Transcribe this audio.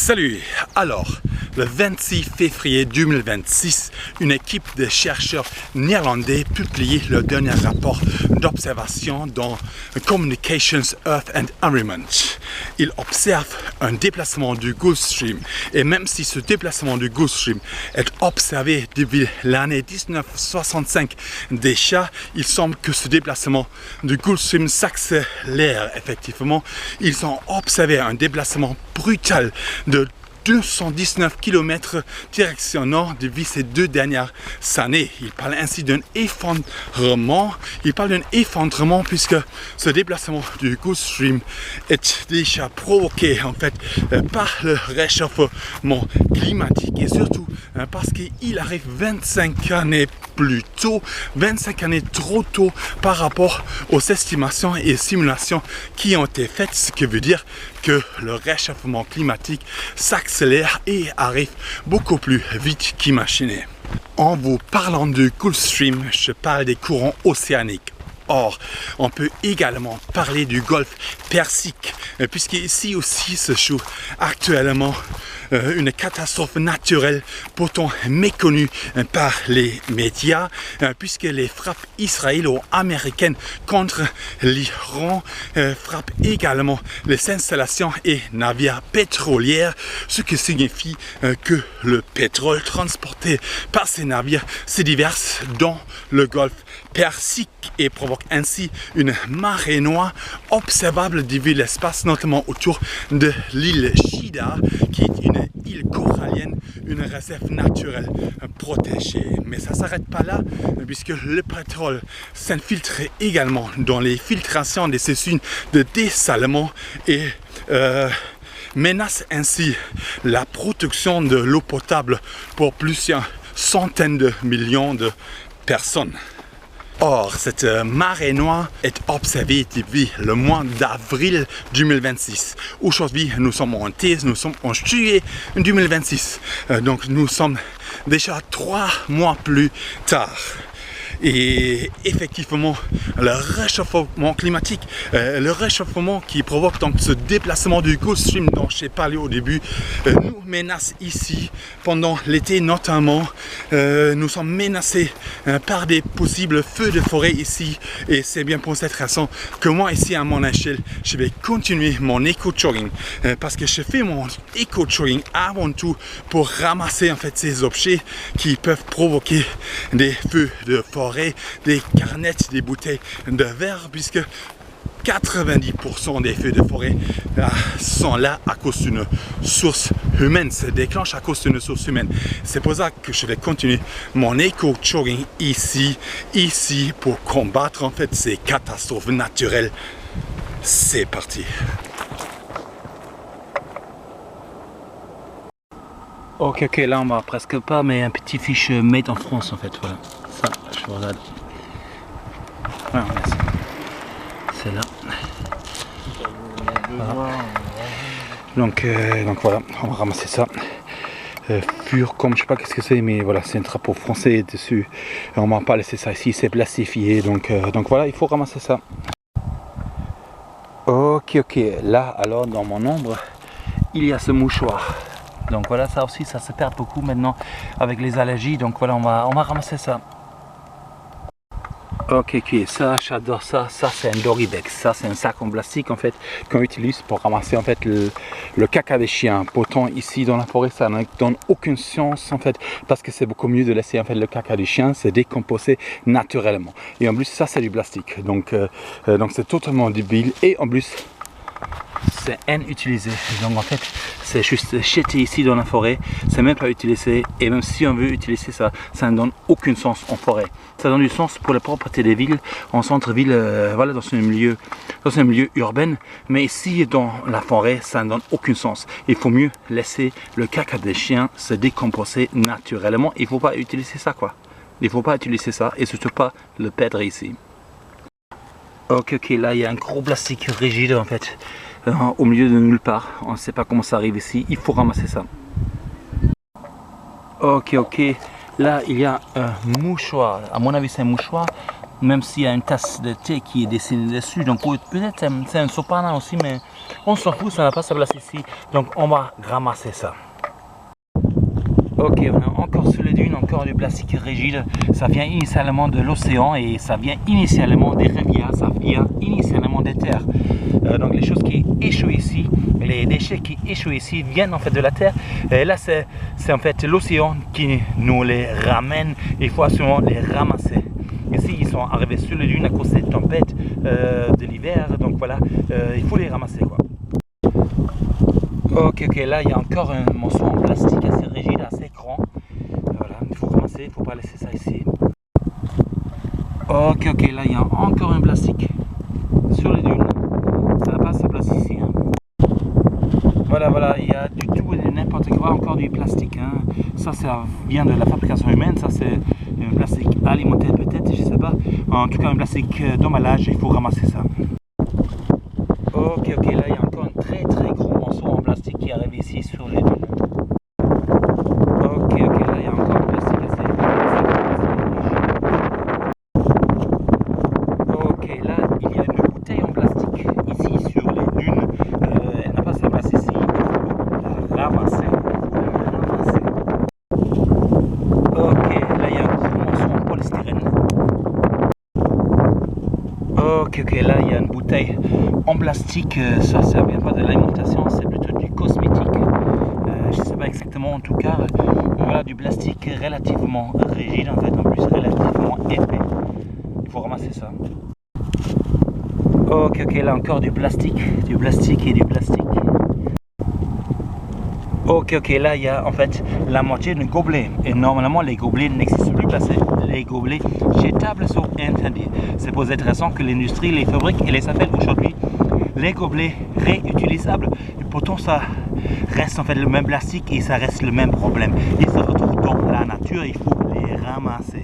Salut! Alors, le 26 février 2026, une équipe de chercheurs néerlandais publie le dernier rapport d'observation dans Communications, Earth and Environment. Ils observent un déplacement du Gulf Stream et même si ce déplacement du Gulf Stream est observé depuis l'année 1965 déjà, il semble que ce déplacement du Gulf Stream s'accélère effectivement. Ils ont observé un déplacement brutal de 219 km direction nord depuis ces 2 dernières années. Il parle ainsi d'un effondrement. Il parle d'un effondrement puisque ce déplacement du Gulf Stream est déjà provoqué en fait par le réchauffement climatique et surtout parce qu'il arrive 25 années plus tôt, 25 années trop tôt par rapport aux estimations et simulations qui ont été faites, ce qui veut dire que le réchauffement climatique s'accélère et arrive beaucoup plus vite qu'imaginé. En vous parlant du Gulf Stream, je parle des courants océaniques. Or, on peut également parler du golfe Persique, puisqu'ici aussi se joue actuellement une catastrophe naturelle pourtant méconnue par les médias, puisque les frappes israélo-américaines contre l'Iran frappent également les installations et navires pétroliers, ce qui signifie que le pétrole transporté par ces navires se déverse dans le golfe Persique et provoque ainsi une marée noire observable depuis l'espace, notamment autour de l'île Chida, qui est une île corallienne, une réserve naturelle protégée. Mais ça ne s'arrête pas là, puisque le pétrole s'infiltre également dans les filtrations des usines de dessalement et menace ainsi la production de l'eau potable pour plusieurs centaines de millions de personnes. Or, cette marée noire est observée depuis le mois d'avril 2026. Aujourd'hui, nous sommes en thèse, nous sommes en juillet 2026. Donc, nous sommes déjà 3 mois plus tard. Et effectivement, le réchauffement climatique, le réchauffement qui provoque donc ce déplacement du Gulf Stream dont j'ai parlé au début, nous menace ici pendant l'été notamment. Nous sommes menacés par des possibles feux de forêt ici et c'est bien pour cette raison que moi ici à mon échelle, je vais continuer mon éco-jogging parce que je fais mon éco-jogging avant tout pour ramasser en fait ces objets qui peuvent provoquer des feux de forêt, des canettes, des bouteilles de verre, puisque 90% des feux de forêt sont là à cause d'une source humaine, se déclenchent à cause d'une source humaine. C'est pour ça que je vais continuer mon éco-jogging ici pour combattre en fait ces catastrophes naturelles. C'est parti. Ok, là on va presque pas, mais un petit fiche made en France en fait, voilà. Ça, je regarde. Voilà, c'est là. Voilà. Donc voilà, on va ramasser ça. Furcom, je sais pas qu'est-ce que c'est, mais voilà, c'est un drapeau français dessus. On va pas laisser ça ici, c'est plastifié, donc voilà, il faut ramasser ça. Ok, là alors dans mon ombre, il y a ce mouchoir. Donc voilà, ça aussi, ça se perd beaucoup maintenant avec les allergies. Donc voilà, on va ramasser ça. Ok, ça, j'adore ça. Ça, c'est un Doribex. Ça, c'est un sac en plastique en fait qu'on utilise pour ramasser en fait le caca des chiens. Pourtant, ici dans la forêt, ça ne donne aucune sens en fait parce que c'est beaucoup mieux de laisser en fait le caca des chiens se décomposer naturellement. Et en plus, ça, c'est du plastique. Donc c'est totalement débile et en plus c'est inutilisé, donc en fait c'est juste jeté ici dans la forêt, c'est même pas utilisé et même si on veut utiliser ça, ça ne donne aucun sens en forêt. Ça donne du sens pour la propreté des villes, en centre-ville, voilà, dans un milieu urbain, mais ici dans la forêt, ça ne donne aucun sens. Il faut mieux laisser le caca des chiens se décomposer naturellement. Il faut pas utiliser ça quoi. Il faut pas utiliser ça et surtout pas le perdre ici. Ok, là il y a un gros plastique rigide en fait. Au milieu de nulle part, on ne sait pas comment ça arrive ici, il faut ramasser ça. Ok, là il y a un mouchoir, à mon avis c'est un mouchoir, même s'il y a une tasse de thé qui est dessinée dessus. Donc peut-être c'est un sopana aussi, mais on s'en fout, ça n'a pas sa place ici. Donc on va ramasser ça. Ok, on est encore sur les dunes, encore du plastique rigide. Ça vient initialement de l'océan et ça vient initialement des rivières, ça vient initialement des terres. Donc les choses qui échouent ici, les déchets qui échouent ici viennent en fait de la terre. Et là c'est en fait l'océan qui nous les ramène. Il faut absolument les ramasser. Ici ils sont arrivés sur les dunes à cause des tempêtes de l'hiver. Donc voilà, il faut les ramasser quoi. Ok, là il y a encore un morceau en plastique assez rigide, assez grand. Voilà, il faut ramasser, il ne faut pas laisser ça ici. Ok, là il y a encore un plastique sur les dunes. Ça n'a pas sa place ici. Hein. Voilà, il y a du tout et n'importe quoi, encore du plastique. Hein. Ça vient de la fabrication humaine, ça c'est un plastique alimentaire peut-être, je sais pas. En tout cas un plastique d'emballage, il faut ramasser ça. Ok, là il y a encore un très gros morceau en plastique qui arrive ici sur les dunes. Ok, là il y a encore un plastique assez. Ok, là il y a une bouteille en plastique ici sur les dunes. Elle n'a pas sa place ici. Il faut la ramasser. Ok, là il y a un gros morceau en polystyrène. Ok, là il y a une bouteille en plastique, ça vient pas de l'alimentation, c'est plutôt du cosmétique. Je sais pas exactement, en tout cas, voilà du plastique relativement rigide en fait, en plus relativement épais. Il faut ramasser ça. Ok, là encore du plastique et du plastique. Ok, là il y a en fait la moitié d'un gobelet et normalement les gobelets n'existent plus parce que les gobelets jetables sont interdits. C'est pour cette raison que l'industrie les fabrique et les appelle aujourd'hui les gobelets réutilisables. Et pourtant ça reste en fait le même plastique et ça reste le même problème. Ils se retrouvent dans la nature, il faut les ramasser.